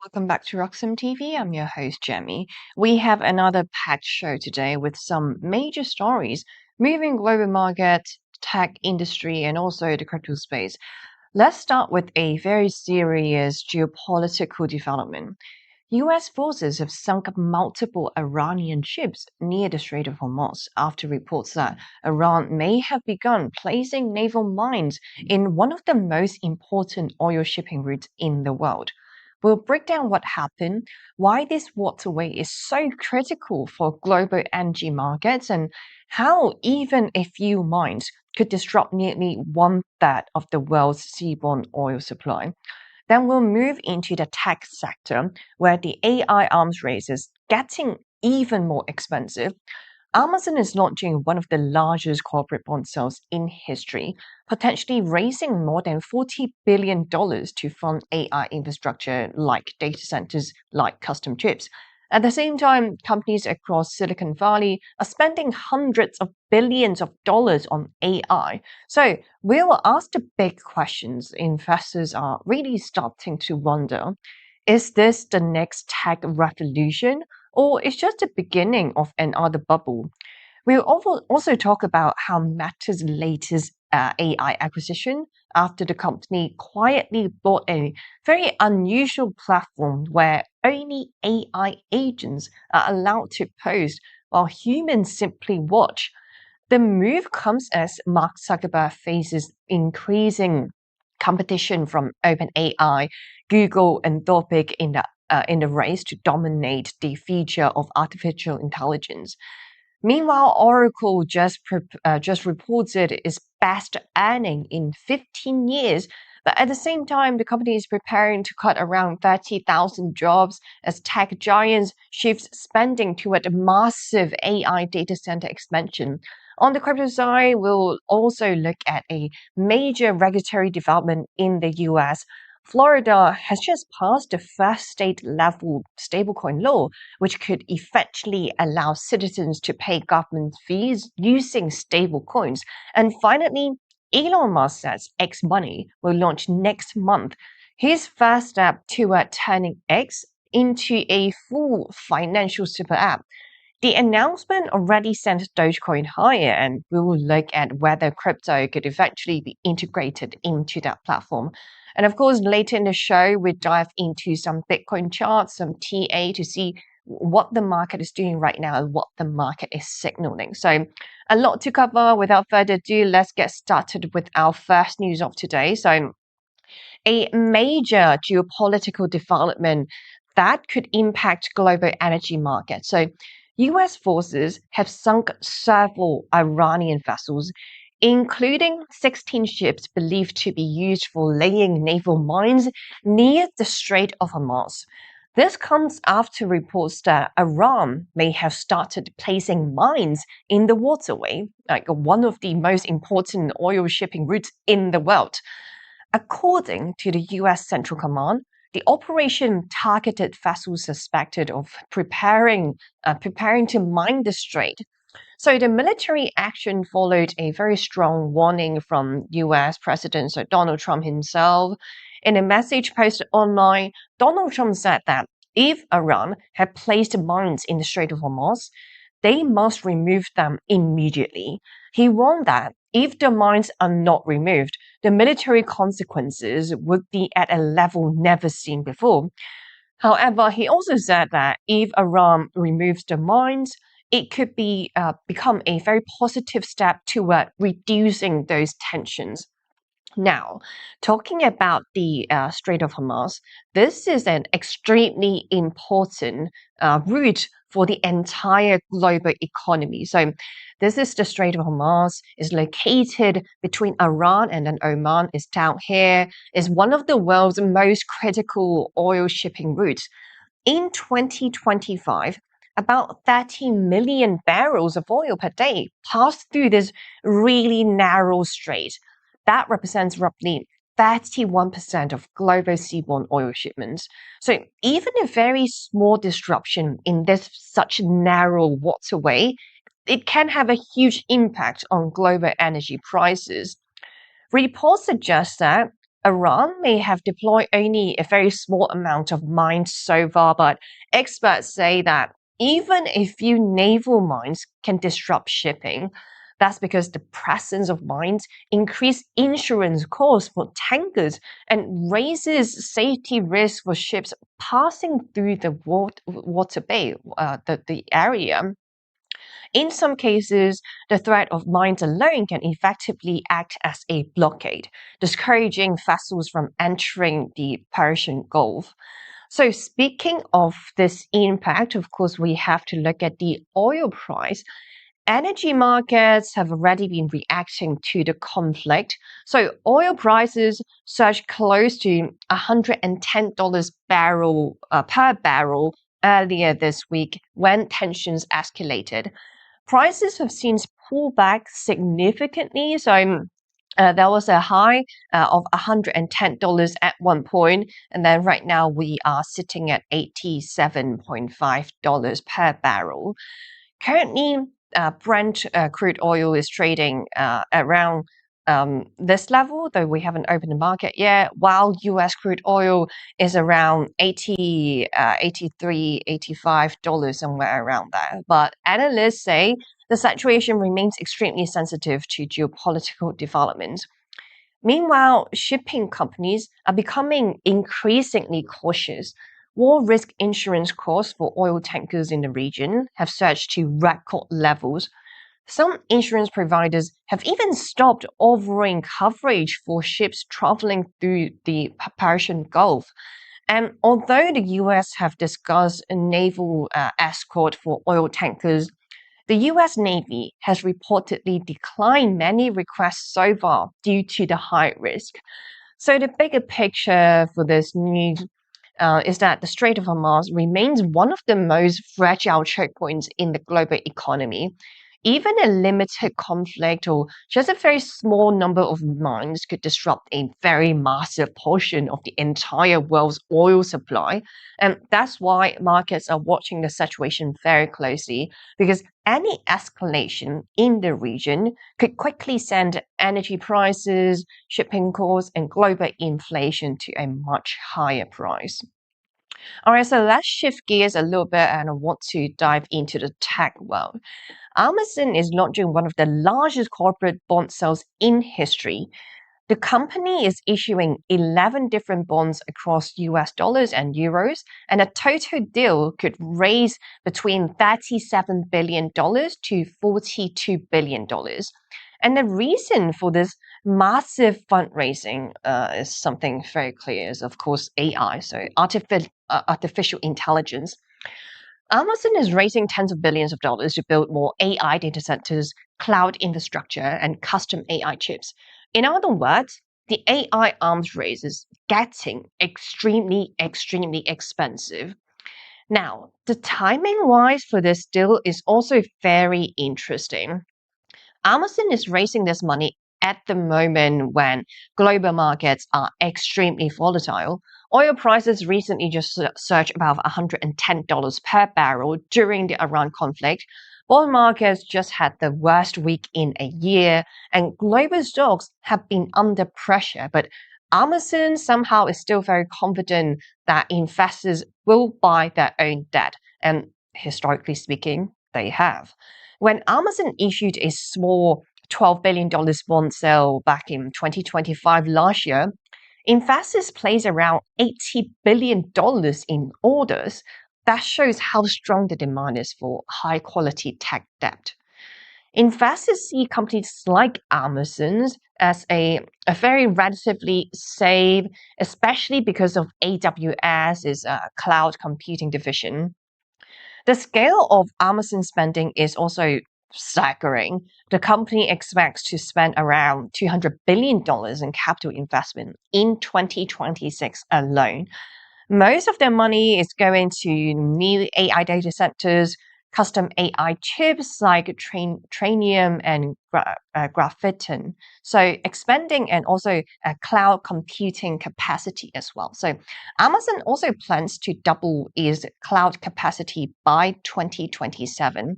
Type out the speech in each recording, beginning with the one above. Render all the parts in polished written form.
Welcome back to Roxham TV. I'm your host, Jamie. We have another packed show today with some major stories moving global market, tech industry, and also the crypto space. Let's start with a very serious geopolitical development. US forces have sunk multiple Iranian ships near the Strait of Hormuz after reports that Iran may have begun placing naval mines in one of the most important oil shipping routes in the world. We'll break down what happened, why this waterway is so critical for global energy markets, and how even a few mines could disrupt nearly one third of the world's seaborne oil supply. Then we'll move into the tech sector, where the AI arms race is getting even more expensive. Amazon is launching one of the largest corporate bond sales in history, potentially raising more than $40 billion to fund AI infrastructure like data centers, like custom chips. At the same time, companies across Silicon Valley are spending hundreds of billions of dollars on AI. So we will ask the big questions investors are really starting to wonder. Is this the next tech revolution, or is just the beginning of another bubble? We'll also talk about how Meta's latest AI acquisition after the company quietly bought a very unusual platform where only AI agents are allowed to post while humans simply watch. The move comes as Mark Zuckerberg faces increasing competition from OpenAI, Google, and Anthropic in the race to dominate the feature of artificial intelligence. Meanwhile, Oracle just reported its best earning in 15 years, but at the same time, the company is preparing to cut around 30,000 jobs as tech giants shift spending toward a massive AI data center expansion. On the crypto side, we'll also look at a major regulatory development in the US. Florida has just passed the first state level stablecoin law, which could eventually allow citizens to pay government fees using stablecoins. And finally, Elon Musk says X Money will launch next month, his first step toward turning X into a full financial super app. The announcement already sent Dogecoin higher, and we will look at whether crypto could eventually be integrated into that platform. And of course, later in the show, we dive into some Bitcoin charts, some TA to see what the market is doing right now and what the market is signaling. So, a lot to cover. Without further ado, let's get started with our first news of today. So, a major geopolitical development that could impact global energy markets. So, US forces have sunk several Iranian vessels, including 16 ships believed to be used for laying naval mines near the Strait of Hormuz. This comes after reports that Iran may have started placing mines in the waterway, like one of the most important oil shipping routes in the world. According to the US Central Command, the operation targeted vessels suspected of preparing to mine the strait. So the military action followed a very strong warning from US President Donald Trump himself. In a message posted online, Donald Trump said that if Iran had placed mines in the Strait of Hormuz, they must remove them immediately. He warned that if the mines are not removed, the military consequences would be at a level never seen before. However, he also said that if Iran removes the mines, it could become a very positive step toward reducing those tensions. Now, talking about the Strait of Hormuz, this is an extremely important route for the entire global economy. So, this is the Strait of Hormuz. It's located between Iran and then Oman. It's down here. It's one of the world's most critical oil shipping routes. In 2025, about 30 million barrels of oil per day passed through this really narrow strait. That represents roughly 31% of global seaborne oil shipments. So even a very small disruption in this such narrow waterway, it can have a huge impact on global energy prices. Reports suggest that Iran may have deployed only a very small amount of mines so far, but experts say that even a few naval mines can disrupt shipping. That's because the presence of mines increase insurance costs for tankers and raises safety risks for ships passing through the waterway, the area. In some cases, the threat of mines alone can effectively act as a blockade, discouraging vessels from entering the Persian Gulf. So, speaking of this impact, of course, we have to look at the oil price. Energy markets have already been reacting to the conflict. So oil prices surged close to $110 per barrel earlier this week when tensions escalated. Prices have since pulled back significantly. So there was a high of $110 at one point, and then right now we are sitting at $87.5 per barrel. Currently, Brent crude oil is trading around this level, though we haven't opened the market yet, while US crude oil is around 83, $85, somewhere around there. But analysts say the situation remains extremely sensitive to geopolitical developments. Meanwhile, shipping companies are becoming increasingly cautious. War risk insurance costs for oil tankers in the region have surged to record levels. Some insurance providers have even stopped offering coverage for ships traveling through the Persian Gulf. And although the US have discussed a naval escort for oil tankers, the US Navy has reportedly declined many requests so far due to the high risk. So, the bigger picture for this news is that the Strait of Hormuz remains one of the most fragile choke points in the global economy. Even a limited conflict or just a very small number of mines could disrupt a very massive portion of the entire world's oil supply. And that's why markets are watching the situation very closely, because any escalation in the region could quickly send energy prices, shipping costs, and global inflation to a much higher price. All right, so let's shift gears a little bit and I want to dive into the tech world. Amazon is launching one of the largest corporate bond sales in history. The company is issuing 11 different bonds across US dollars and euros, and a total deal could raise between $37 billion to $42 billion. And the reason for this massive fundraising is something very clear, is of course AI, so artificial intelligence. Amazon is raising tens of billions of dollars to build more AI data centers, cloud infrastructure, and custom AI chips. In other words, the AI arms race is getting extremely expensive. Now, the timing wise for this deal is also very interesting. Amazon is raising this money at the moment when global markets are extremely volatile. Oil prices recently just surged above $110 per barrel during the Iran conflict. Bond markets just had the worst week in a year, and global stocks have been under pressure. But Amazon somehow is still very confident that investors will buy their own debt. And historically speaking, they have. When Amazon issued a small $12 billion bond sale back in 2025 last year, investors placed around $80 billion in orders. That shows how strong the demand is for high quality tech debt. Investors see companies like Amazon's as a very relatively safe, especially because of AWS's cloud computing division. The scale of Amazon spending is also staggering. The company expects to spend around $200 billion in capital investment in 2026 alone. Most of their money is going to new AI data centers, custom AI chips like Trainium and Graphiton. So expanding and also cloud computing capacity as well. So Amazon also plans to double its cloud capacity by 2027.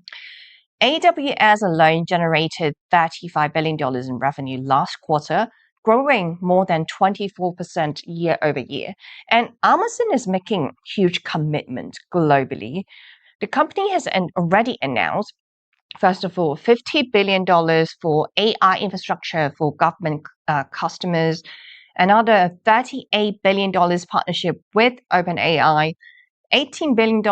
AWS alone generated $35 billion in revenue last quarter, growing more than 24% year over year. And Amazon is making huge commitment globally. The company has already announced, first of all, $50 billion for AI infrastructure for government customers, another $38 billion partnership with OpenAI, $18 billion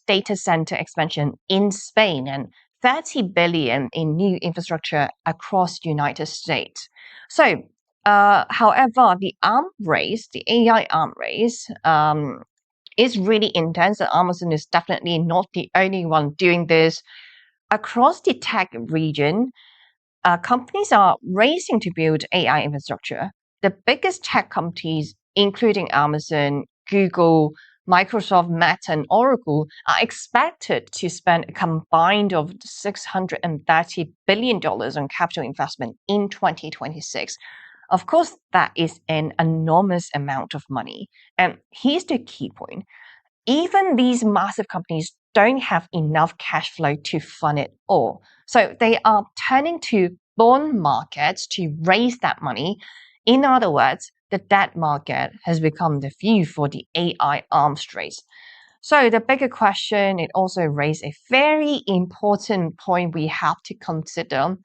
data center expansion in Spain, and $30 billion in new infrastructure across the United States. So, however, the AI arm race, is really intense, and Amazon is definitely not the only one doing this. Across the tech region, companies are racing to build AI infrastructure. The biggest tech companies, including Amazon, Google, Microsoft, Meta, and Oracle, are expected to spend a combined of $630 billion on capital investment in 2026. Of course, that is an enormous amount of money. And here's the key point. Even these massive companies don't have enough cash flow to fund it all. So they are turning to bond markets to raise that money. In other words, the debt market has become the view for the AI arms race. So the bigger question, it also raised a very important point we have to consider.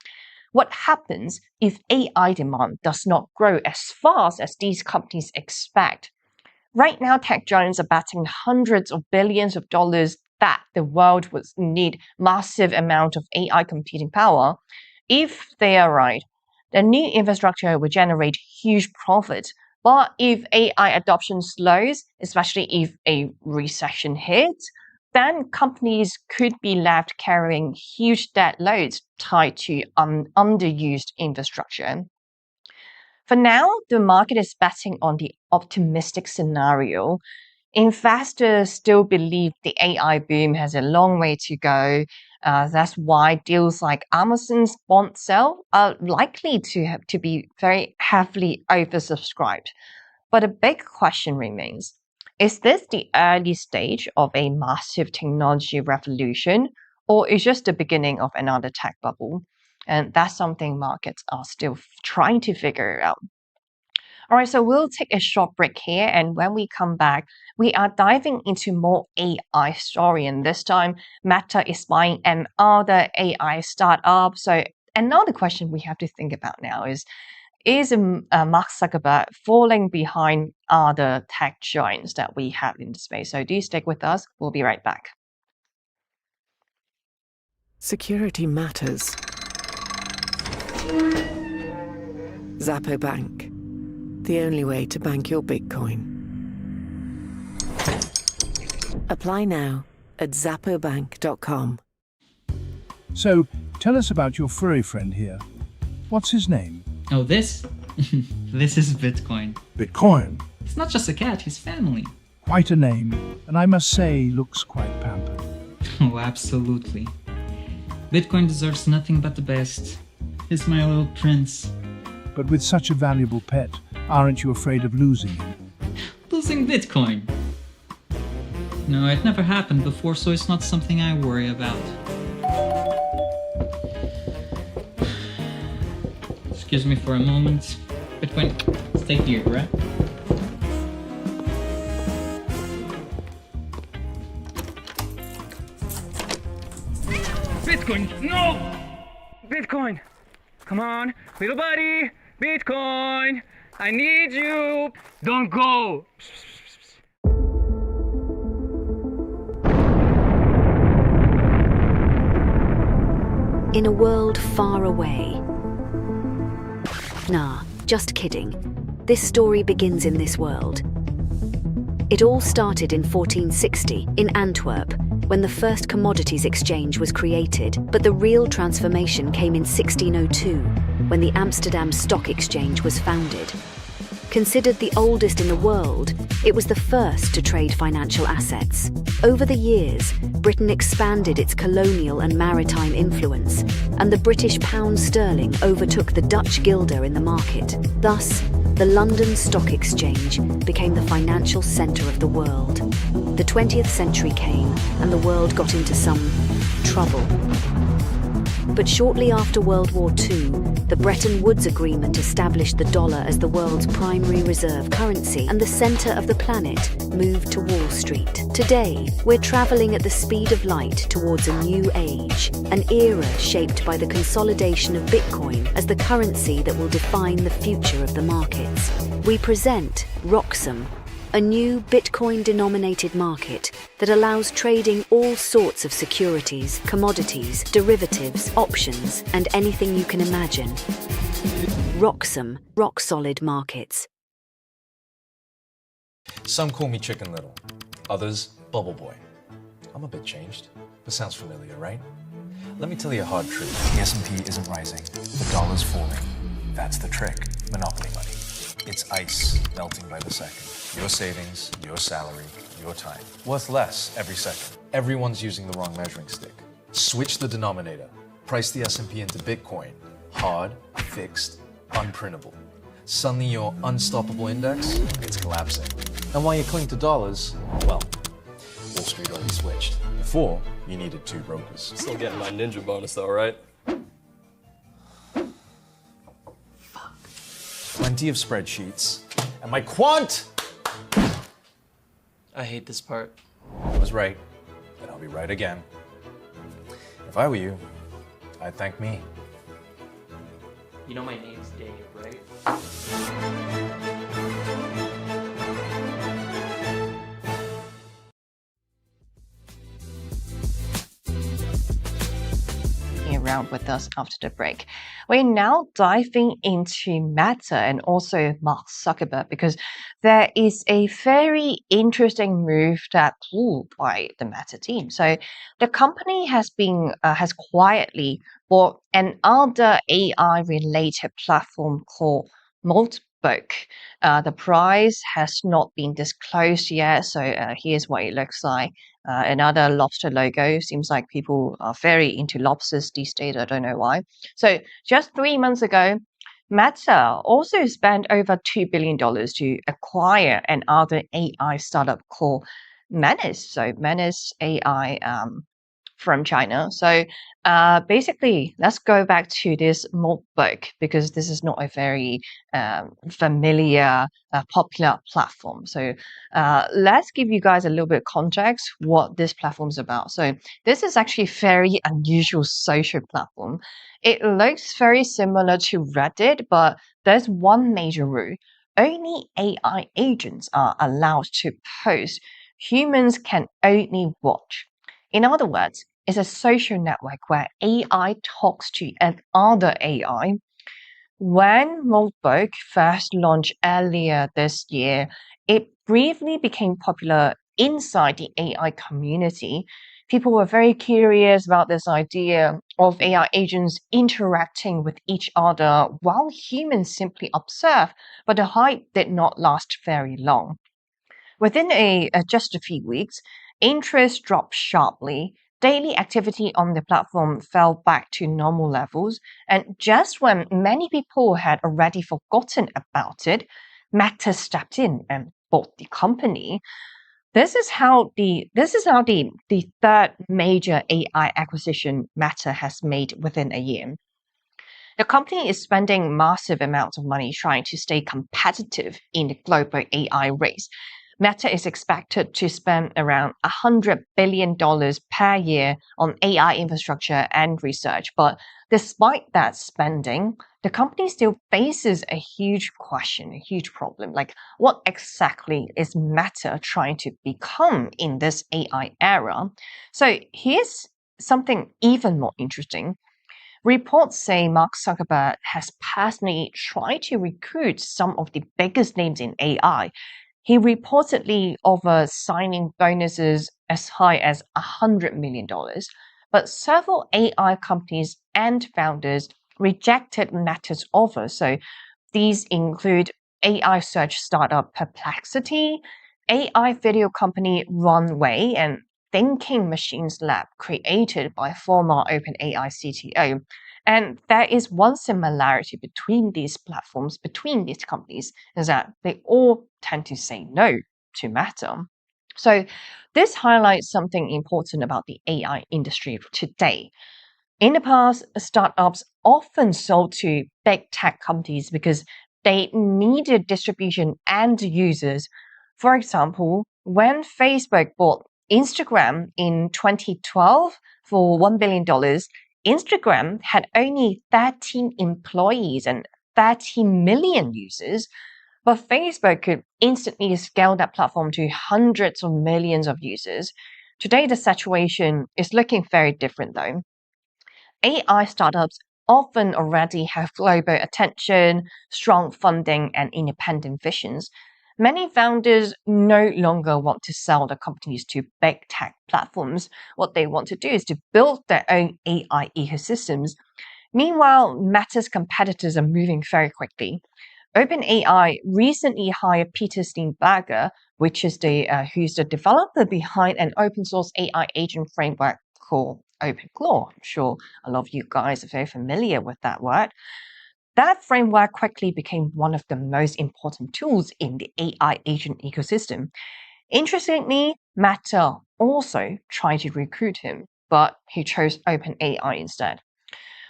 What happens if AI demand does not grow as fast as these companies expect? Right now, tech giants are betting hundreds of billions of dollars that the world would need massive amount of AI computing power. If they are right, the new infrastructure will generate huge profits. But if AI adoption slows, especially if a recession hits, then companies could be left carrying huge debt loads tied to underused infrastructure. For now, the market is betting on the optimistic scenario. Investors still believe the AI boom has a long way to go. That's why deals like Amazon's bond sale are likely to be very heavily oversubscribed. But a big question remains. Is this the early stage of a massive technology revolution, or is just the beginning of another tech bubble? And that's something markets are still trying to figure out. All right, so we'll take a short break here. And when we come back, we are diving into more AI story. And this time, Meta is buying another AI startup. So another question we have to think about now is Mark Zuckerberg falling behind other tech giants that we have in the space? So do stick with us. We'll be right back. Security matters. Zappo Bank. The only way to bank your Bitcoin. Apply now at zappobank.com. So, tell us about your furry friend here. What's his name? Oh, this? This is Bitcoin. Bitcoin. It's not just a cat, he's family. Quite a name, and I must say, looks quite pampered. Oh, absolutely. Bitcoin deserves nothing but the best. He's my little prince. But with such a valuable pet, aren't you afraid of losing him? Losing Bitcoin? No, it never happened before, so it's not something I worry about. Excuse me for a moment. Bitcoin, stay here, right? Bitcoin, no! Bitcoin, come on, little buddy, Bitcoin, I need you. Don't go. In a world far away. Nah, just kidding. This story begins in this world. It all started in 1460 in Antwerp, when the first commodities exchange was created, but the real transformation came in 1602, when the Amsterdam Stock Exchange was founded. Considered the oldest in the world, it was the first to trade financial assets. Over the years, Britain expanded its colonial and maritime influence, and the British pound sterling overtook the Dutch guilder in the market. Thus, the London Stock Exchange became the financial centre of the world. The 20th century came, and the world got into some trouble. But shortly after World War II, the Bretton Woods Agreement established the dollar as the world's primary reserve currency, and the center of the planet moved to Wall Street. Today, we're traveling at the speed of light towards a new age, an era shaped by the consolidation of Bitcoin as the currency that will define the future of the markets. We present Roxum, a new Bitcoin-denominated market that allows trading all sorts of securities, commodities, derivatives, options, and anything you can imagine. Roxum, rock-solid markets. Some call me Chicken Little, others Bubble Boy. I'm a bit changed, but sounds familiar, right? Let me tell you a hard truth. The S&P isn't rising, the dollar's falling. That's the trick, monopoly money. It's ice melting by the second. Your savings, your salary, your time. Worth less every second. Everyone's using the wrong measuring stick. Switch the denominator. Price the S&P into Bitcoin. Hard, fixed, unprintable. Suddenly your unstoppable index, it's collapsing. And while you cling to dollars, well, Wall Street already switched. Before, you needed 2 brokers. Still getting my ninja bonus though, right? Plenty of spreadsheets. And my quant! I hate this part. I was right, and I'll be right again. If I were you, I'd thank me. You know my name's Dave, right? Around with us after the break. We're now diving into Meta and also Mark Zuckerberg because there is a very interesting move that pulled by the Meta team. So the company has quietly bought another AI related platform called Moltbook. The price has not been disclosed yet, so here's what it looks like. Another lobster logo. Seems like people are very into lobsters these days. I don't know why. So just 3 months ago, Meta also spent over $2 billion to acquire another AI startup called Menace. So Menace AI from China. So basically, let's go back to this Moltbook because this is not a very familiar, popular platform. So let's give you guys a little bit of context what this platform is about. So this is actually a very unusual social platform. It looks very similar to Reddit, but there's one major rule. Only AI agents are allowed to post. Humans can only watch. In other words, it's a social network where AI talks to another AI. When Moltbook first launched earlier this year, it briefly became popular inside the AI community. People were very curious about this idea of AI agents interacting with each other while humans simply observe, but the hype did not last very long. Within just a few weeks, interest dropped sharply. Daily activity on the platform fell back to normal levels, and just when many people had already forgotten about it, Meta stepped in and bought the company. This is how the third major AI acquisition Meta has made within a year. The company is spending massive amounts of money trying to stay competitive in the global AI race. Meta is expected to spend around $100 billion per year on AI infrastructure and research. But despite that spending, the company still faces a huge question, a huge problem. Like, what exactly is Meta trying to become in this AI era? So here's something even more interesting. Reports say Mark Zuckerberg has personally tried to recruit some of the biggest names in AI. He reportedly offers signing bonuses as high as $100 million. But several AI companies and founders rejected Meta's offer. So these include AI search startup Perplexity, AI video company Runway, and Thinking Machines Lab created by former OpenAI CTO. And there is one similarity between these platforms, between these companies, is that they all tend to say no to Meta. So this highlights something important about the AI industry today. In the past, startups often sold to big tech companies because they needed distribution and users. For example, when Facebook bought Instagram in 2012 for $1 billion, Instagram had only 13 employees and 30 million users, but Facebook could instantly scale that platform to hundreds of millions of users. Today, the situation is looking very different though. AI startups often already have global attention, strong funding, and independent visions. Many founders no longer want to sell their companies to big tech platforms. What they want to do is to build their own AI ecosystems. Meanwhile, Meta's competitors are moving very quickly. OpenAI recently hired Peter Steenbergen, who's the developer behind an open source AI agent framework called OpenClaw. I'm sure a lot of you guys are very familiar with that word. That framework quickly became one of the most important tools in the AI agent ecosystem. Interestingly, Meta also tried to recruit him, but he chose OpenAI instead.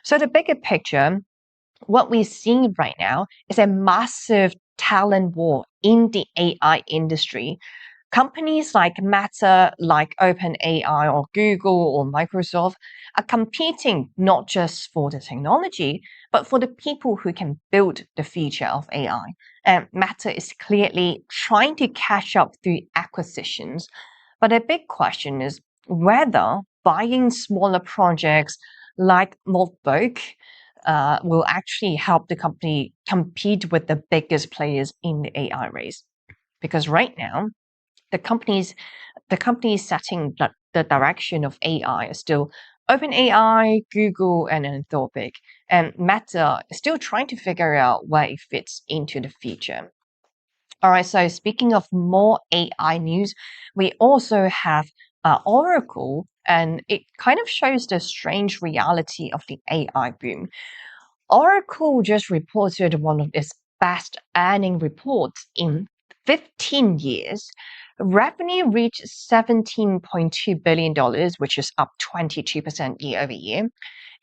So the bigger picture, what we're seeing right now is a massive talent war in the AI industry. Companies like Meta, like OpenAI or Google or Microsoft are competing not just for the technology, but for the people who can build the future of AI. And Meta is clearly trying to catch up through acquisitions. But the big question is whether buying smaller projects like Moltboek will actually help the company compete with the biggest players in the AI race. Because right now, the companies setting the direction of AI are still OpenAI, Google, and Anthropic. And Meta is still trying to figure out where it fits into the future. All right, so speaking of more AI news, we also have Oracle, and it kind of shows the strange reality of the AI boom. Oracle just reported one of its best earning reports in 15 years. Revenue reached $17.2 billion, which is up 22% year over year.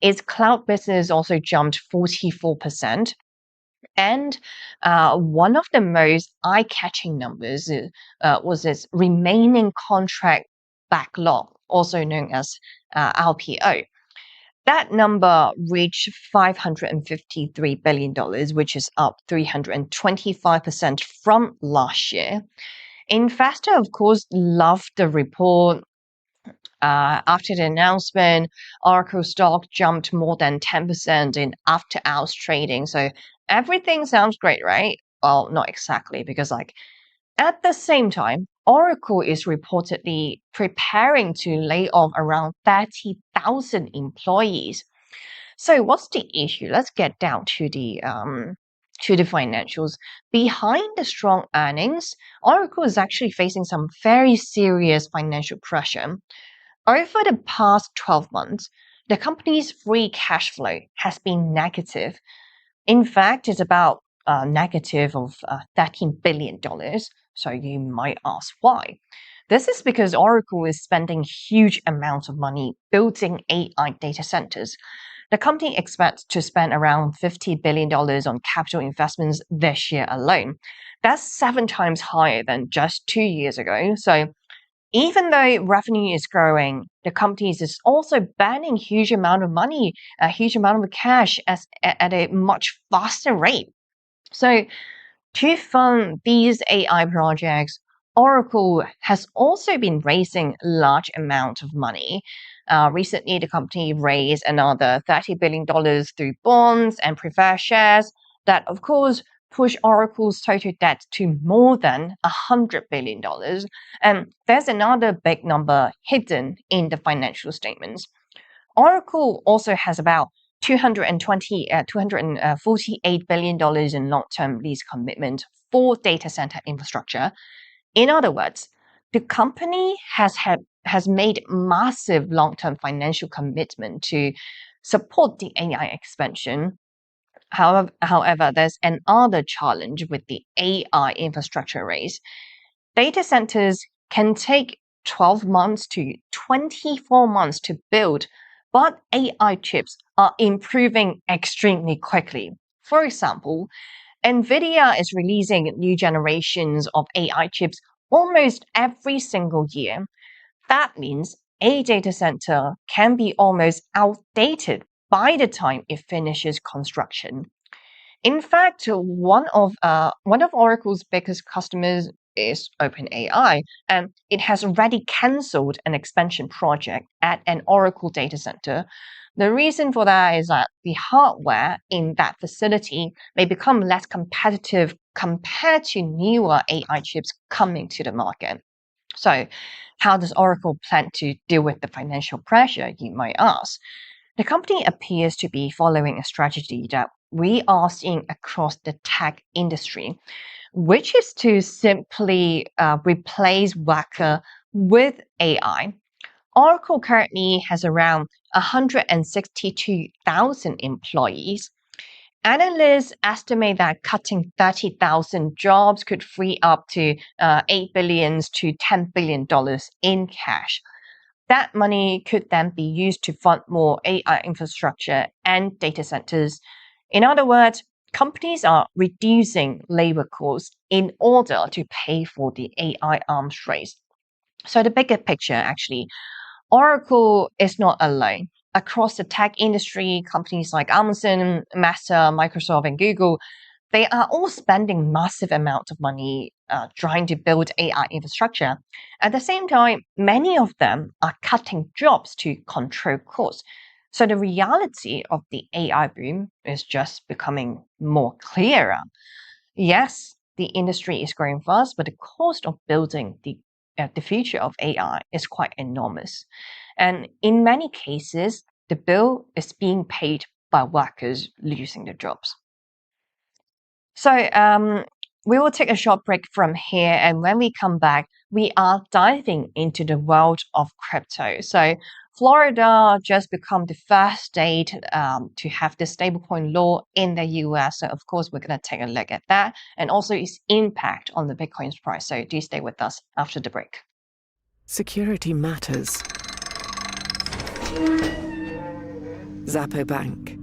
Its cloud business also jumped 44%. And one of the most eye-catching numbers was its remaining contract backlog, also known as RPO. That number reached $553 billion, which is up 325% from last year. Investors, of course, loved the report. After the announcement, Oracle stock jumped more than 10% in after-hours trading. So everything sounds great, right? Well, not exactly, because at the same time, Oracle is reportedly preparing to lay off around 30,000 employees. So what's the issue? Let's get down to the financials. Behind the strong earnings, Oracle is actually facing some very serious financial pressure. Over the past 12 months, the company's free cash flow has been negative. In fact, it's about negative of $13 billion. So you might ask why. This is because Oracle is spending huge amounts of money building AI data centers. The company expects to spend around $50 billion on capital investments this year alone. That's 7 times higher than just 2 years ago. So even though revenue is growing, the company is also burning huge amount of money, a huge amount of cash at a much faster rate. So to fund these AI projects, Oracle has also been raising large amounts of money. Recently, the company raised another $30 billion through bonds and preferred shares that, of course, push Oracle's total debt to more than $100 billion. And there's another big number hidden in the financial statements. Oracle also has about $248 billion in long-term lease commitment for data center infrastructure. In other words, the company has made massive long-term financial commitment to support the AI expansion. However, there's another challenge with the AI infrastructure race. Data centers can take 12 months to 24 months to build, But AI chips are improving extremely quickly. For example, NVIDIA is releasing new generations of AI chips almost every single year. That means a data center can be almost outdated by the time it finishes construction. In fact, one of Oracle's biggest customers is OpenAI, and it has already cancelled an expansion project at an Oracle data center. The reason for that is that the hardware in that facility may become less competitive compared to newer AI chips coming to the market. So, how does Oracle plan to deal with the financial pressure, you might ask? The company appears to be following a strategy that we are seeing across the tech industry, which is to simply replace worker with AI. Oracle currently has around 162,000 employees. Analysts estimate that cutting 30,000 jobs could free up to $8 billion to $10 billion in cash. That money could then be used to fund more AI infrastructure and data centers. In other words, companies are reducing labor costs in order to pay for the AI arms race. So the bigger picture, actually, Oracle is not alone. Across the tech industry, companies like Amazon, Meta, Microsoft, and Google, they are all spending massive amounts of money trying to build AI infrastructure. At the same time, many of them are cutting jobs to control costs. So the reality of the AI boom is just becoming more clearer. Yes, the industry is growing fast, but the cost of building the future of AI is quite enormous. And in many cases, the bill is being paid by workers losing their jobs. So we will take a short break from here. And when we come back, we are diving into the world of crypto. So Florida just become the first state to have the stablecoin law in the US. So of course, we're going to take a look at that and also its impact on the Bitcoin's price. So do stay with us after the break. Security matters. Zappo Bank,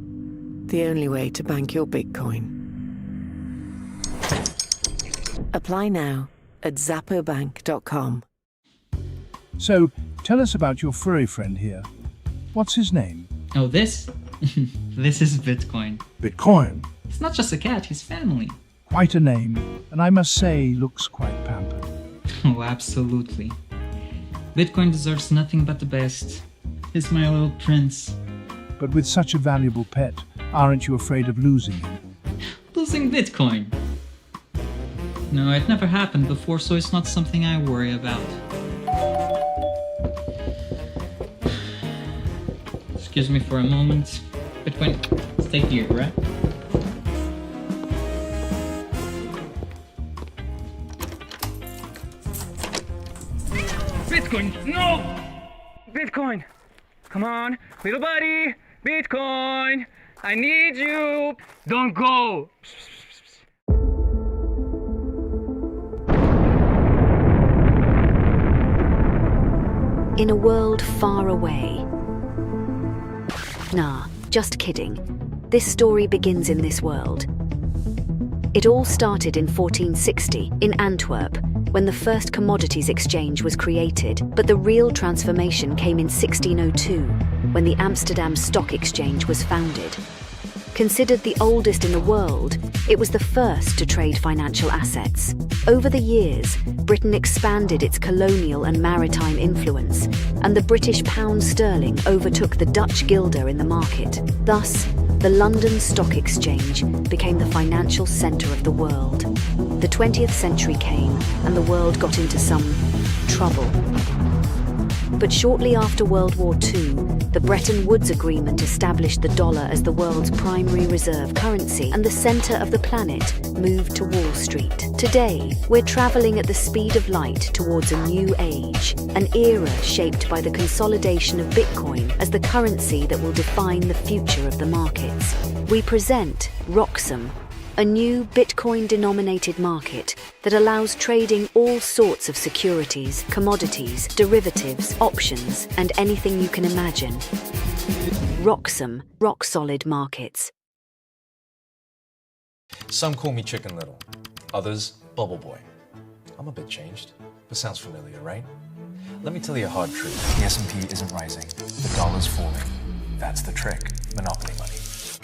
the only way to bank your Bitcoin. Apply now at zappobank.com. So, tell us about your furry friend here. What's his name? Oh, this? This is Bitcoin. Bitcoin. It's not just a cat, he's family. Quite a name, and I must say, looks quite pampered. Oh, absolutely. Bitcoin deserves nothing but the best. He's my little prince. But with such a valuable pet, aren't you afraid of losing him? Losing Bitcoin? No, it never happened before, so it's not something I worry about. Excuse me for a moment. Bitcoin, stay here, right? Bitcoin, no! Bitcoin, come on, little buddy, Bitcoin, I need you. Don't go. In a world far away. Nah, just kidding. This story begins in this world. It all started in 1460 in Antwerp, when the first commodities exchange was created, but the real transformation came in 1602, when the Amsterdam Stock Exchange was founded. Considered the oldest in the world, it was the first to trade financial assets. Over the years, Britain expanded its colonial and maritime influence, and the British pound sterling overtook the Dutch guilder in the market. Thus, the London Stock Exchange became the financial centre of the world. The 20th century came, and the world got into some trouble. But shortly after World War II, the Bretton Woods Agreement established the dollar as the world's primary reserve currency, and the centre of the planet moved to Wall Street. Today, we're travelling at the speed of light towards a new age, an era shaped by the consolidation of Bitcoin as the currency that will define the future of the markets. We present Roxum, a new Bitcoin-denominated market that allows trading all sorts of securities, commodities, derivatives, options, and anything you can imagine. Rocksome, rock-solid markets. Some call me Chicken Little, others Bubble Boy. I'm a bit changed, but sounds familiar, right? Let me tell you a hard truth. The S&P isn't rising, the dollar's falling. That's the trick. Monopoly money.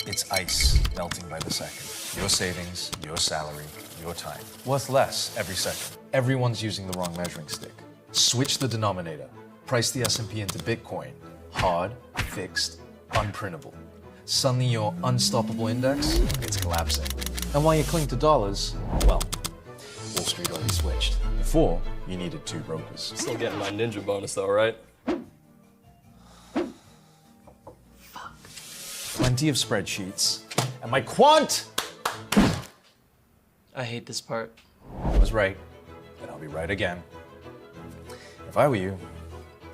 It's ice melting by the second. Your savings, your salary, your time. Worth less every second. Everyone's using the wrong measuring stick. Switch the denominator. Price the S&P into Bitcoin. Hard, fixed, unprintable. Suddenly your unstoppable index, it's collapsing. And while you cling to dollars, well, Wall Street already switched. Before, you needed 2 brokers. Still getting my ninja bonus though, right? Plenty of spreadsheets. And my quant! I hate this part. I was right, and I'll be right again. If I were you,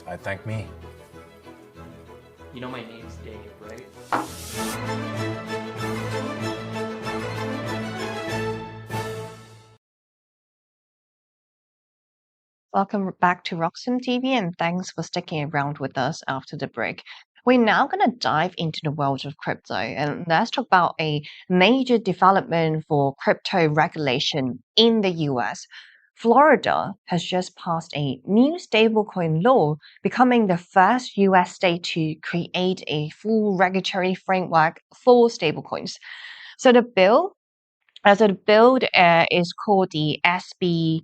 I'd thank me. You know my name's Dave, right? Welcome back to Roxham TV, and thanks for sticking around with us after the break. We're now going to dive into the world of crypto, and let's talk about a major development for crypto regulation in the US. Florida has just passed a new stablecoin law, becoming the first US state to create a full regulatory framework for stablecoins. So the bill is called the SB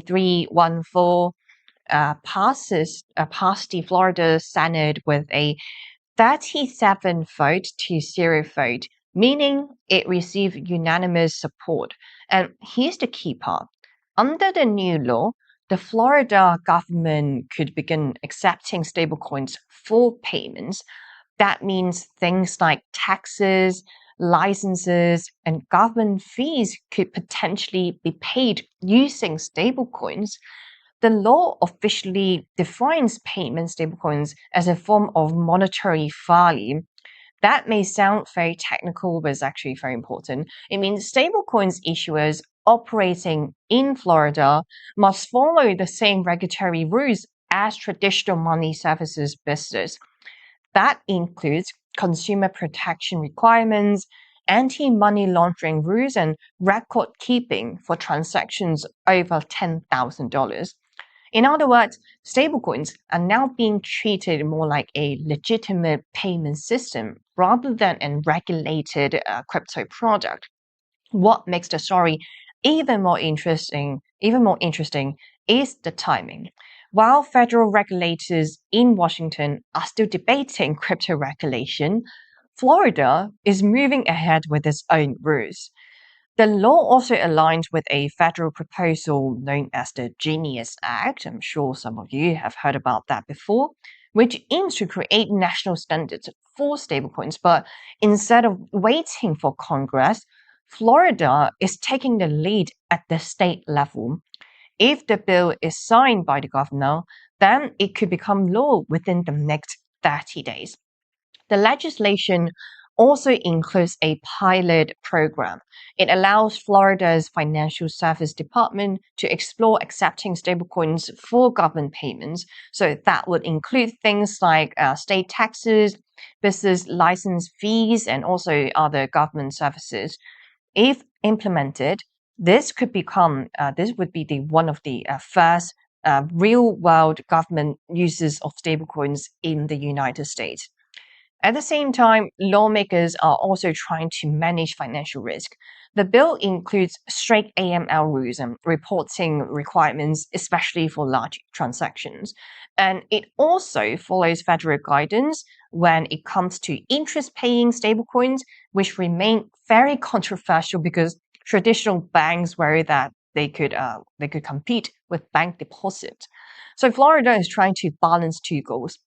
314. Passed the Florida Senate with a 37 vote to 0 vote, meaning it received unanimous support. And here's the key part. Under the new law, the Florida government could begin accepting stablecoins for payments. That means things like taxes, licenses, and government fees could potentially be paid using stablecoins. The law officially defines payment stablecoins as a form of monetary value. That may sound very technical, but it's actually very important. It means stablecoins issuers operating in Florida must follow the same regulatory rules as traditional money services business. That includes consumer protection requirements, anti-money laundering rules, and record keeping for transactions over $10,000. In other words, stablecoins are now being treated more like a legitimate payment system rather than a regulated crypto product. What makes the story even more interesting is the timing. While federal regulators in Washington are still debating crypto regulation, Florida is moving ahead with its own rules. The law also aligns with a federal proposal known as the Genius Act. I'm sure some of you have heard about that before, which aims to create national standards for stablecoins. But instead of waiting for Congress, Florida is taking the lead at the state level. If the bill is signed by the governor, then it could become law within the next 30 days. The legislation also includes a pilot program. It allows Florida's Financial Service Department to explore accepting stablecoins for government payments. So that would include things like state taxes, business license fees, and also other government services. If implemented, this would be one of the first real-world government uses of stablecoins in the United States. At the same time, lawmakers are also trying to manage financial risk. The bill includes strict AML rules and reporting requirements, especially for large transactions. And it also follows federal guidance when it comes to interest-paying stablecoins, which remain very controversial because traditional banks worry that they could compete with bank deposits. So Florida is trying to balance 2 goals.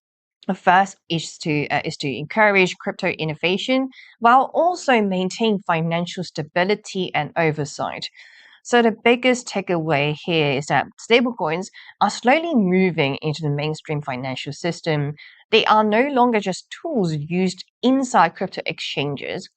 The first is to encourage crypto innovation while also maintain financial stability and oversight. So the biggest takeaway here is that stablecoins are slowly moving into the mainstream financial system. They are no longer just tools used inside crypto exchanges.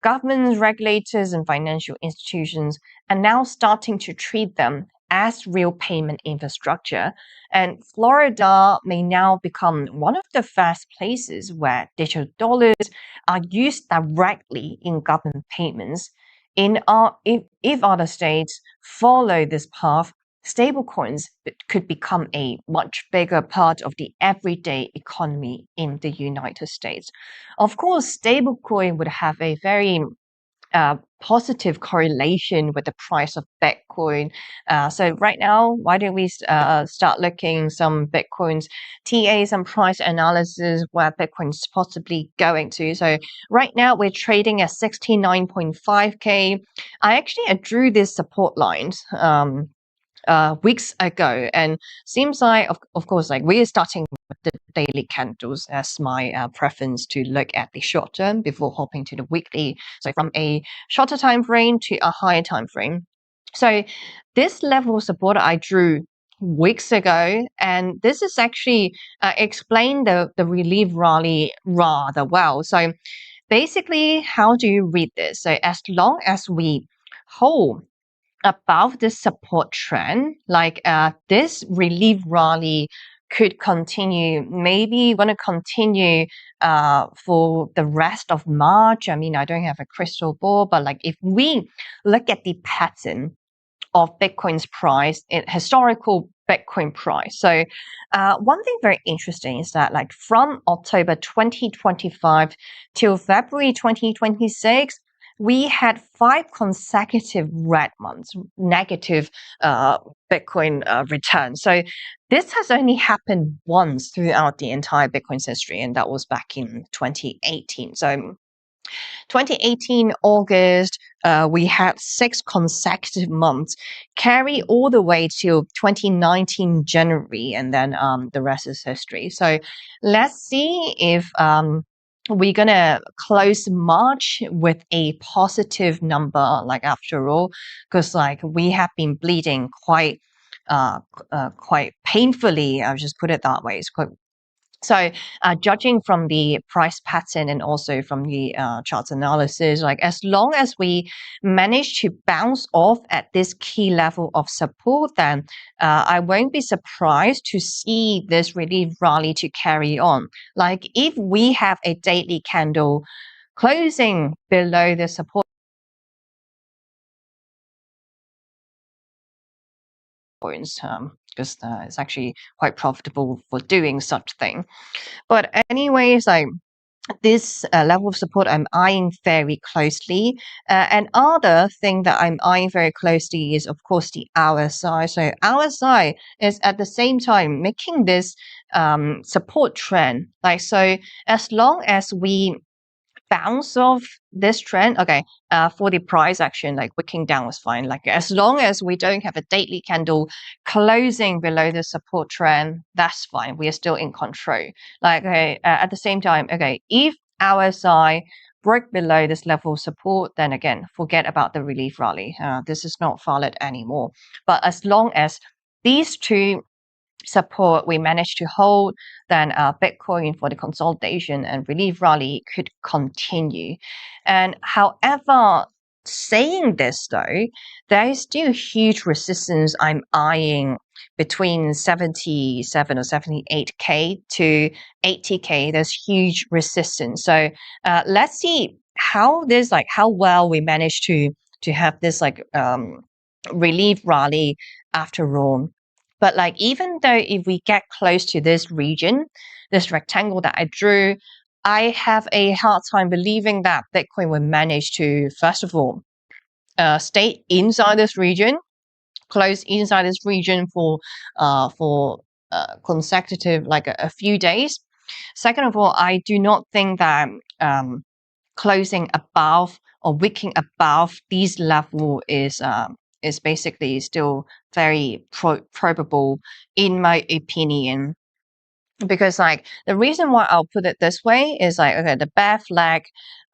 governments, regulators, and financial institutions are now starting to treat them as real payment infrastructure. And Florida may now become one of the first places where digital dollars are used directly in government payments. If other states follow this path, stablecoins could become a much bigger part of the everyday economy in the United States. Of course, stablecoin would have a very positive correlation with the price of Bitcoin. So right now, why don't we start looking some Bitcoins, TA, some price analysis where Bitcoin is possibly going to. So right now we're trading at 69.5K. I actually drew these support lines weeks ago, and seems like of course like we're starting with the daily candles as my preference to look at the short term before hopping to the weekly, so from a shorter time frame to a higher time frame. So this level of support I drew weeks ago, and this is actually explain the relief rally rather well. So basically, how do you read this? So as long as we hold above the support trend, like this relief rally could continue, maybe going to continue for the rest of March. I mean, I don't have a crystal ball, but like if we look at the pattern of Bitcoin's price, historical Bitcoin price. So one thing very interesting is that like from October 2025 till February 2026, we had 5 consecutive red months, negative Bitcoin return. So this has only happened once throughout the entire Bitcoin's history, and that was back in 2018. So 2018 August, we had 6 consecutive months, carry all the way till 2019 January, and then the rest is history. So let's see if we're gonna close March with a positive number, like after all, because like we have been bleeding quite painfully. I'll just put it that way. It's quite so, judging from the price pattern and also from the charts analysis, like as long as we manage to bounce off at this key level of support, then I won't be surprised to see this relief rally to carry on. Like if we have a daily candle closing below the support points, because it's actually quite profitable for doing such thing. But anyways, like this level of support I'm eyeing very closely. Another thing that I'm eyeing very closely is, of course, the RSI. So RSI is at the same time making this support trend. Like so, as long as we bounce off this trend, okay, for the price action, like wicking down was fine. Like as long as we don't have a daily candle closing below the support trend, that's fine. We are still in control. Like okay, at the same time, okay, if RSI break below this level of support, then again, forget about the relief rally. This is not valid anymore. But as long as these two support we managed to hold, then Bitcoin for the consolidation and relief rally could continue. And however, saying this though, there is still huge resistance I'm eyeing between 77 or 78K to 80K. There's huge resistance. So let's see how well we manage to have this like relief rally after all. But like even though if we get close to this region, this rectangle that I drew, I have a hard time believing that Bitcoin will manage to, first of all, stay inside this region, close inside this region for consecutive like a few days. Second of all, I do not think that closing above or wicking above these level is basically still very probable in my opinion, because like the reason why I'll put it this way is like okay, the bear flag,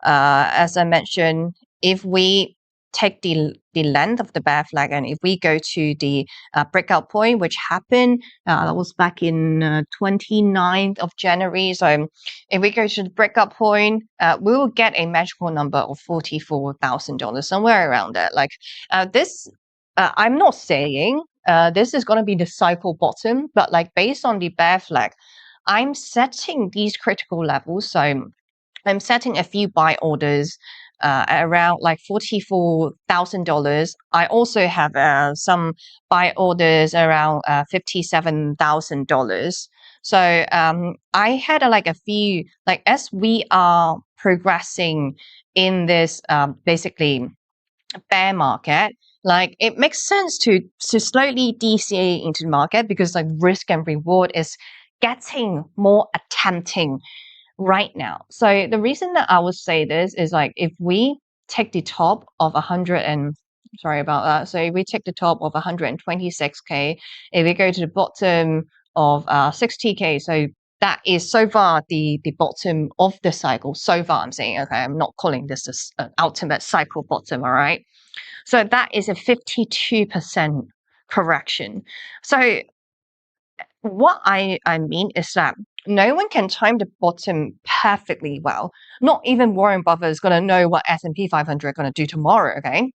as I mentioned, if we take the length of the bear flag, and if we go to the breakout point, which happened, that was back in 29th of January. So if we go to the breakout point, we will get a magical number of $44,000, somewhere around that. Like this, I'm not saying this is going to be the cycle bottom, but like based on the bear flag, I'm setting these critical levels. So I'm setting a few buy orders at around like $44,000. I also have some buy orders around $57,000. So I had like a few, like as we are progressing in this basically bear market, like it makes sense to slowly DCA into the market, because like risk and reward is getting more tempting right now. So the reason that I would say this is like if we take the top of 100 and sorry about that. So if we take the top of 126k, if we go to the bottom of 60k, so that is so far the bottom of the cycle. So far, I'm saying, okay, I'm not calling this an ultimate cycle bottom, all right? So that is a 52% correction. So what I mean is that no one can time the bottom perfectly well. Not even Warren Buffett is going to know what S&P 500 are going to do tomorrow, okay?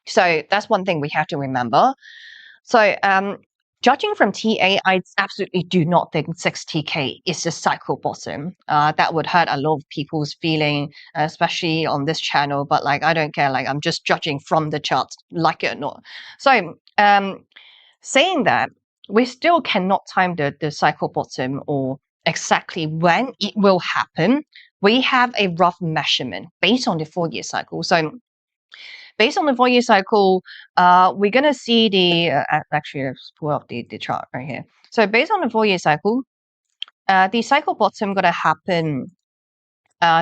So that's one thing we have to remember. So judging from TA, I absolutely do not think 60k is a cycle bottom. That would hurt a lot of people's feeling, especially on this channel. But like, I don't care. Like, I'm just judging from the charts, like it or not. So saying that, we still cannot time the cycle bottom or exactly when it will happen. We have a rough measurement based on the 4-year cycle. So based on the 4-year cycle, we're going to see the, actually, let's pull up the chart right here. So based on the 4-year cycle, the cycle bottom going to happen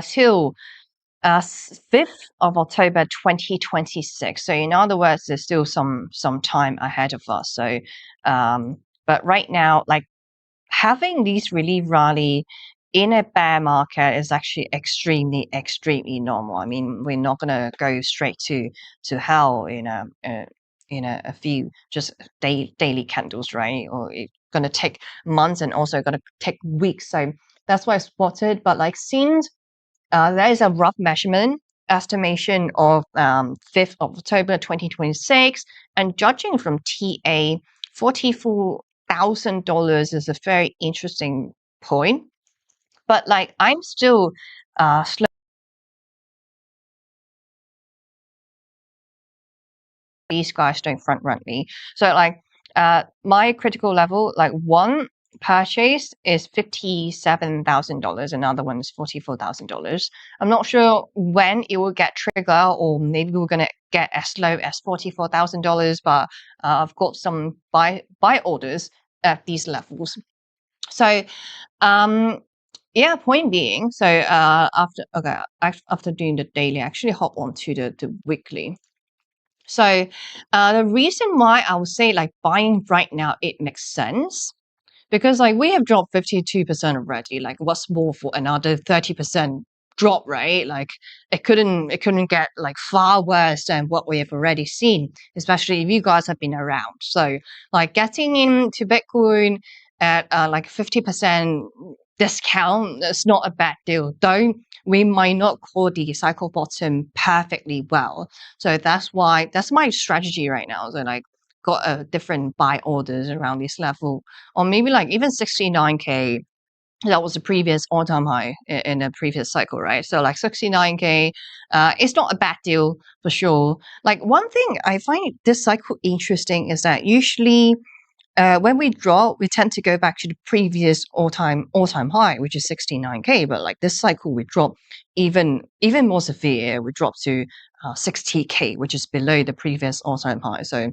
till 5th of October 2026. So in other words, there's still some time ahead of us. So but right now, like having these relief rally in a bear market is actually extremely normal. I mean, we're not going to go straight to hell in a few just daily candles, right? Or it's going to take months and also going to take weeks. So that's why I spotted. But like since there is a rough measurement estimation of 5th of October 2026, and judging from TA, $44,000 is a very interesting point. But like I'm still these guys don't front run me. So like my critical level, like one purchase is $57,000, another one is $44,000. I'm not sure when it will get triggered, or maybe we're gonna get as low as $44,000, but I've got some buy orders at these levels. So yeah, point being, so after doing the daily, I actually hop on to the weekly. So the reason why I would say like buying right now, it makes sense, because like we have dropped 52% already. Like what's more for another 30% drop, right? Like it couldn't get like far worse than what we have already seen, especially if you guys have been around. So like getting into Bitcoin at like 50% discount, that's not a bad deal, though we might not call the cycle bottom perfectly well. So that's why that's my strategy right now. So like got a different buy orders around this level, or maybe like even 69k. That was the previous all-time high in the previous cycle, right? So like 69k, it's not a bad deal for sure. Like one thing I find this cycle interesting is that usually when we drop, we tend to go back to the previous all-time high, which is 69k. But like this cycle, we drop even more severe. We drop to 60k, which is below the previous all-time high. So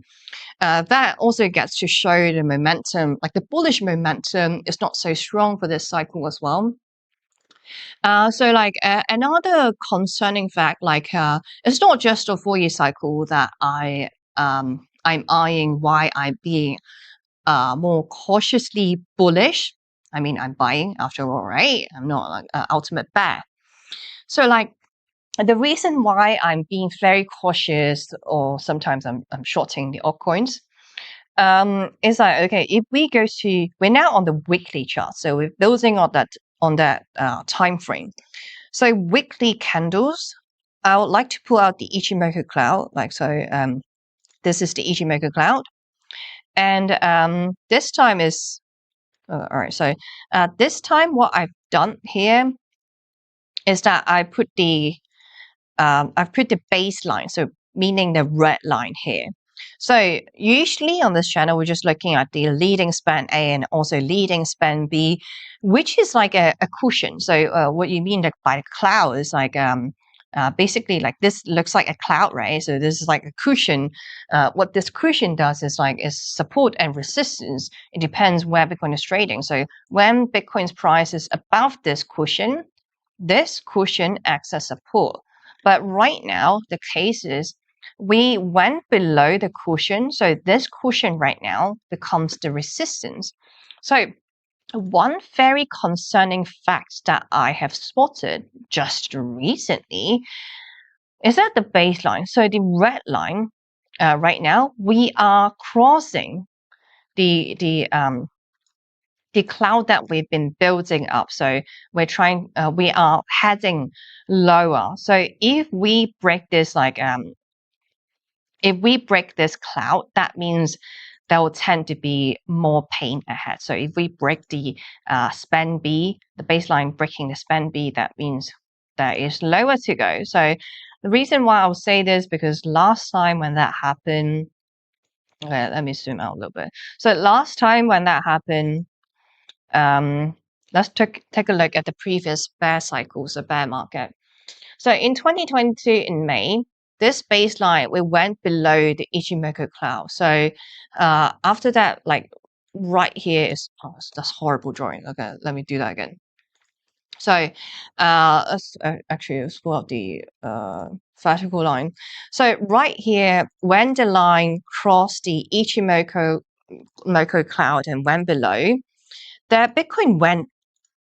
that also gets to show the momentum, like the bullish momentum is not so strong for this cycle as well. So like another concerning fact, like it's not just a 4-year cycle that I'm eyeing why I'm being more cautiously bullish. I mean, I'm buying after all, right? I'm not like ultimate bear. So like the reason why I'm being very cautious, or sometimes I'm shorting the altcoins, is that, okay, if we go to, we're now on the weekly chart, so we're building on that time frame. So weekly candles, I would like to pull out the Ichimoku cloud, this is the Ichimoku cloud, and this time is all right. So this time, what I've done here is that I've put the baseline, so meaning the red line here. So usually on this channel, we're just looking at the leading span A and also leading span B, which is like a cushion. So what you mean by the cloud is like basically like this looks like a cloud, right? So this is like a cushion. What this cushion does is support and resistance. It depends where Bitcoin is trading. So when Bitcoin's price is above this cushion acts as support. But right now, the case is we went below the cushion. So this cushion right now becomes the resistance. So one very concerning fact that I have spotted just recently is that the baseline, so the red line, right now, we are crossing the cloud that we've been building up. So we are heading lower. So if we break this cloud, that means there will tend to be more pain ahead. So if we break the span B, the baseline breaking the span B, that means there is lower to go. So the reason why I'll say this, because last time when that happened, okay, let me zoom out a little bit. So last time when that happened, let's take a look at the previous bear cycles, the bear market. So in 2022 in May, this baseline, we went below the Ichimoku cloud. So after that, like right here is, that's horrible drawing. Okay, let me do that again. So let's pull out the vertical line. So right here, when the line crossed the Ichimoku cloud and went below, the Bitcoin went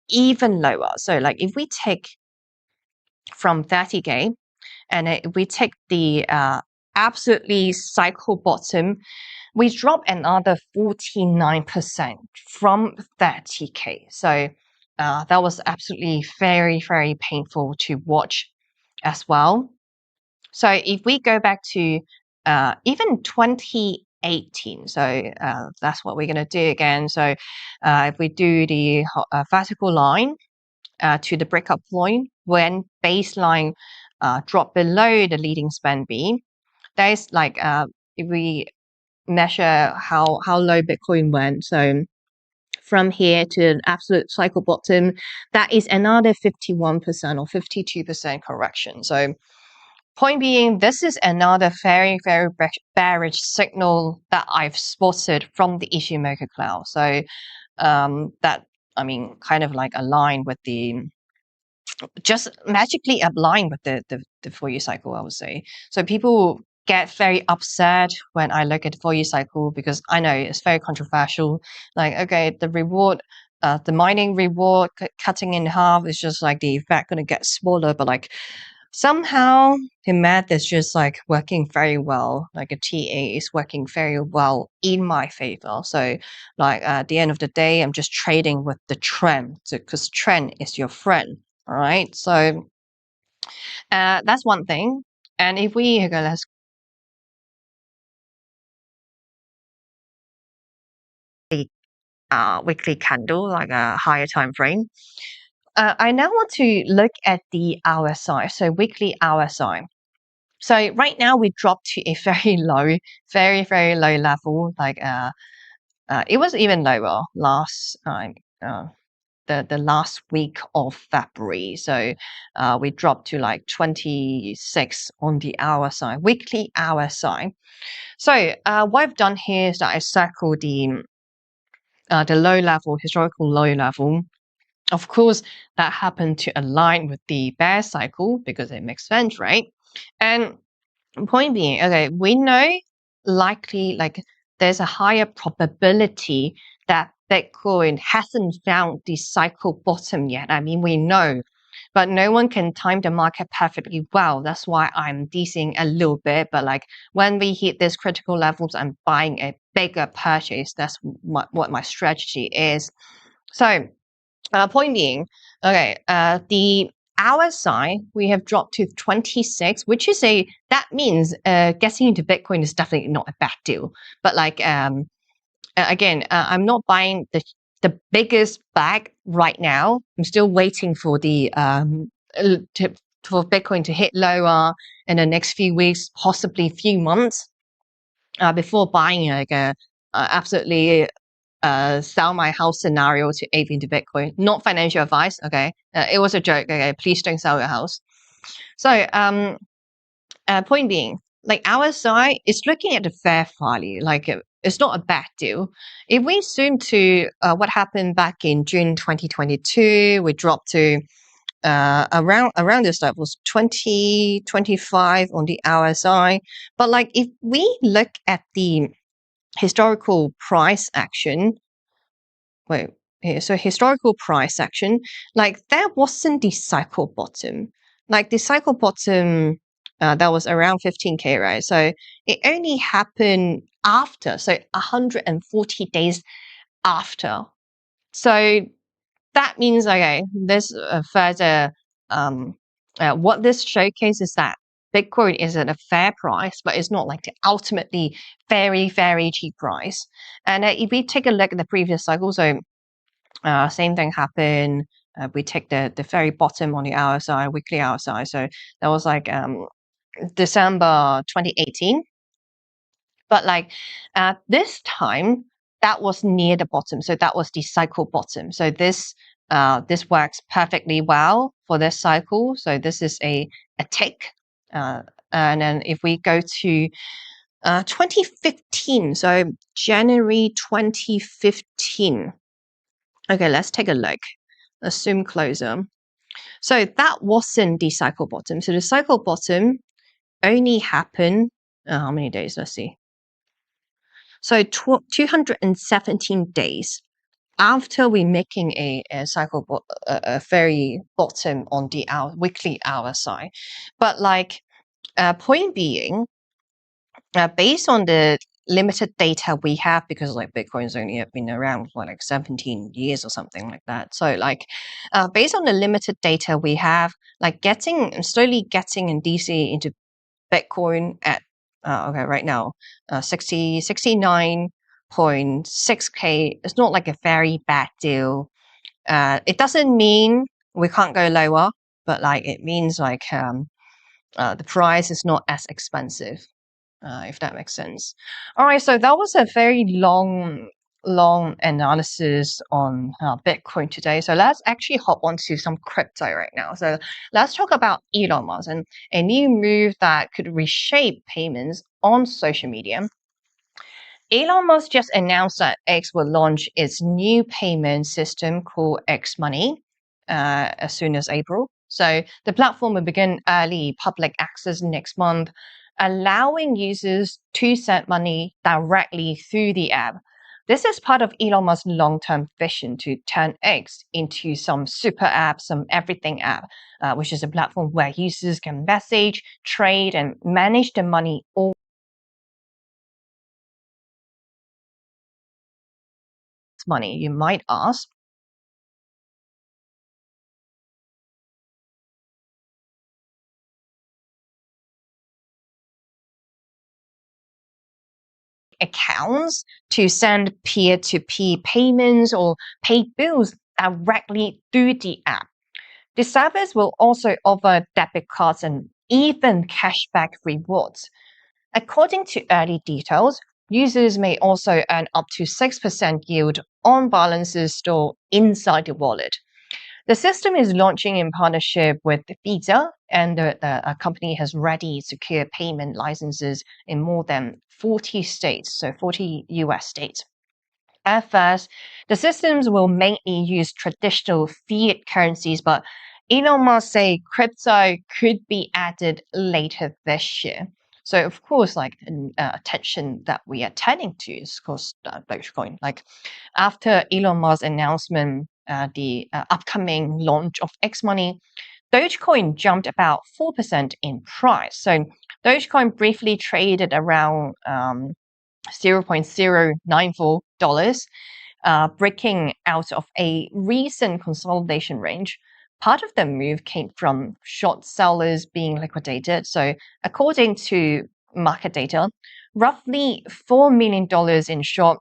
even lower. So like if we take from 30K, and if we take the absolutely cycle bottom, we drop another 49% from 30K. So that was absolutely very, very painful to watch as well. So if we go back to even 2018, so that's what we're going to do again. So if we do the vertical line to the breakup point, when baseline drop below the leading span B, that is like if we measure how low Bitcoin went, so from here to an absolute cycle bottom, that is another 51% or 52% correction. So point being, this is another very, very bearish signal that I've spotted from the Ichimoku cloud. So that, I mean, kind of like aligned with just magically aligned with the 4-year cycle, I would say. So people get very upset when I look at the 4-year cycle, because I know it's very controversial. Like, okay, the reward, the mining reward cutting in half is just like the effect going to get smaller, but like somehow the math is just like working very well. Like a TA is working very well in my favor. So like at the end of the day, I'm just trading with the trend, because trend is your friend. All right, so that's one thing. And if we okay, let's weekly candle, like a higher time frame. I now want to look at the RSI, so weekly RSI. So right now we dropped to a very low, very, very low level. Like it was even lower last time. The last week of February. So we dropped to like 26 on the RSI, weekly RSI. So what I've done here is that I circled the low level, historical low level. Of course, that happened to align with the bear cycle because it makes sense, right? And point being, okay, we know likely like there's a higher probability that Bitcoin hasn't found the cycle bottom yet. I mean, we know but no one can time the market perfectly well. That's why I'm DCing a little bit. But like when we hit these critical levels, I'm buying a bigger purchase. That's what my strategy is. So, point being, okay, the RSI we have dropped to 26, which is that means getting into Bitcoin is definitely not a bad deal. But like again, I'm not buying the biggest bag right now. I'm still waiting for for Bitcoin to hit lower in the next few weeks, possibly few months, before buying like a absolutely sell my house scenario to ape into Bitcoin. Not financial advice, okay? It was a joke, okay? Please don't sell your house. So, point being, like our side is looking at the fair value, like it's not a bad deal. If we zoom to what happened back in June 2022, we dropped to around this levels 2025 on the RSI. But like if we look at the historical price action, wait here, so historical price action, like that wasn't the cycle bottom. Like the cycle bottom that was around 15k, right? So it only happened after, so 140 days after. So that means, okay, this further what this showcases that Bitcoin is at a fair price, but it's not like the ultimately very, very cheap price. And if we take a look at the previous cycle, so same thing happened. We take the very bottom on the RSI, weekly RSI. So that was like December 2018. But like this time, that was near the bottom. So that was the cycle bottom. So this works perfectly well for this cycle. So this is a tick. And then if we go to 2015, so January 2015. Okay, let's take a look. Let's zoom closer. So that wasn't the cycle bottom. So the cycle bottom only happened, how many days? Let's see. So 217 days after we making a cycle, a very bottom on the weekly RSI. But like, point being, based on the limited data we have, because like Bitcoin's only have been around for like 17 years or something like that. So like, based on the limited data we have, like slowly getting in DC into Bitcoin at okay right now 69.6k. It's not like a very bad deal. It doesn't mean we can't go lower, but like it means like the price is not as expensive, if that makes sense. All right, so that was a very long analysis on Bitcoin today. So let's actually hop onto some crypto right now. So let's talk about Elon Musk and a new move that could reshape payments on social media. Elon Musk just announced that X will launch its new payment system called X Money as soon as April. So the platform will begin early public access next month, allowing users to send money directly through the app. This is part of Elon Musk's long-term vision to turn X into some super app, some everything app, which is a platform where users can message, trade, and manage their money all money, you might ask. Accounts to send peer-to-peer payments or pay bills directly through the app. The service will also offer debit cards and even cashback rewards. According to early details, users may also earn up to 6% yield on balances stored inside the wallet. The system is launching in partnership with Visa, and the company has ready secure payment licenses in more than 40 states, so 40 US states. At first, the systems will mainly use traditional fiat currencies, but Elon Musk say crypto could be added later this year. So of course, like attention that we are turning to is of course Dogecoin. Like after Elon Musk's announcement, the upcoming launch of X Money, Dogecoin jumped about 4% in price. So Dogecoin briefly traded around $0.094, breaking out of a recent consolidation range. Part of the move came from short sellers being liquidated. So according to market data, roughly $4 million in short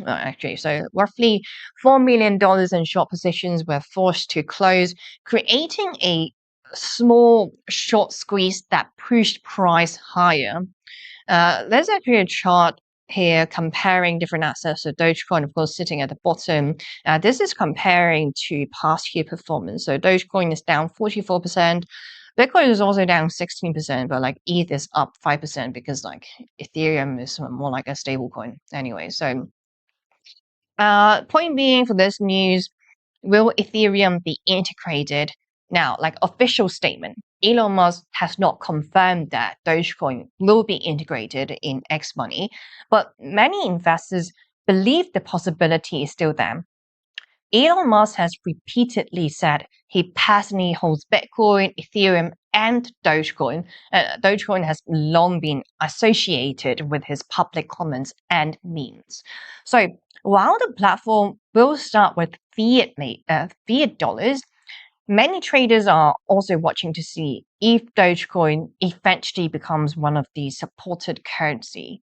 roughly $4 million in short positions were forced to close, creating a small short squeeze that pushed price higher. There's actually a chart here comparing different assets. So Dogecoin, of course, sitting at the bottom. This is comparing to past year performance. So Dogecoin is down 44%. Bitcoin is also down 16%, but like ETH is up 5% because like Ethereum is more like a stablecoin anyway. So point being for this news, will Ethereum be integrated? Now, like official statement, Elon Musk has not confirmed that Dogecoin will be integrated in X money, but many investors believe the possibility is still there. Elon Musk has repeatedly said he personally holds Bitcoin, Ethereum, and Dogecoin. Dogecoin has long been associated with his public comments and memes. So while the platform will start with fiat dollars, many traders are also watching to see if Dogecoin eventually becomes one of the supported currency.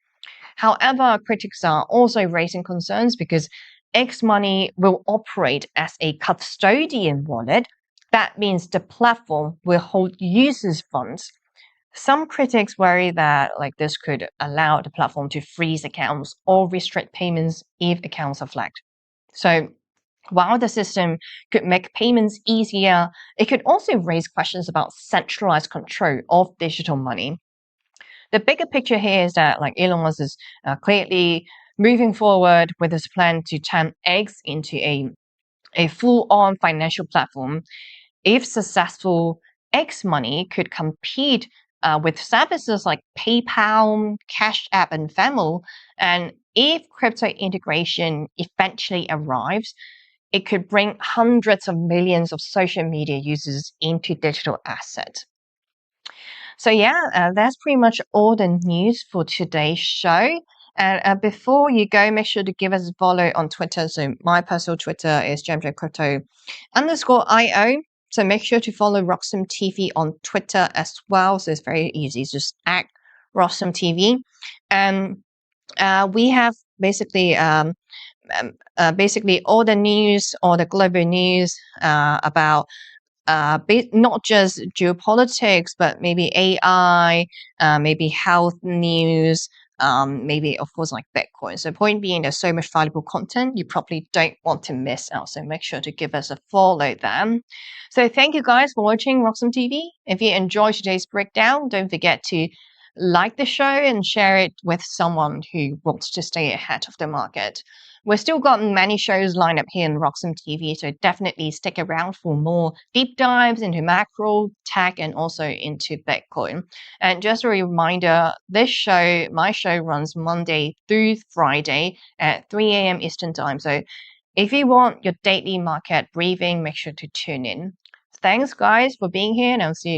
However, critics are also raising concerns because X Money will operate as a custodian wallet. That means the platform will hold users' funds. Some critics worry that this could allow the platform to freeze accounts or restrict payments if accounts are flagged. So while the system could make payments easier, it could also raise questions about centralized control of digital money. The bigger picture here is that Elon Musk is clearly moving forward with his plan to turn X into a full-on financial platform. If successful, X Money could compete with services like PayPal, Cash App, and Venmo. And if crypto integration eventually arrives, it could bring hundreds of millions of social media users into digital assets. So yeah, that's pretty much all the news for today's show. And before you go, make sure to give us a follow on Twitter. So my personal Twitter is jamjamcrypto_IO. So make sure to follow Roxham TV on Twitter as well. So it's very easy. It's just at Roxham TV. And we have basically all the news, all the global news about not just geopolitics, but maybe AI, maybe health news, maybe of course Bitcoin. So point being, there's so much valuable content you probably don't want to miss out. So make sure to give us a follow then. So thank you guys for watching Roxham TV. If you enjoyed today's breakdown, don't forget to like the show and share it with someone who wants to stay ahead of the market. We've still got many shows lined up here in Roxham TV, so definitely stick around for more deep dives into macro, tech, and also into Bitcoin. And just a reminder, my show runs Monday through Friday at 3 a.m. Eastern Time. So if you want your daily market briefing, make sure to tune in. Thanks, guys, for being here, and I'll see you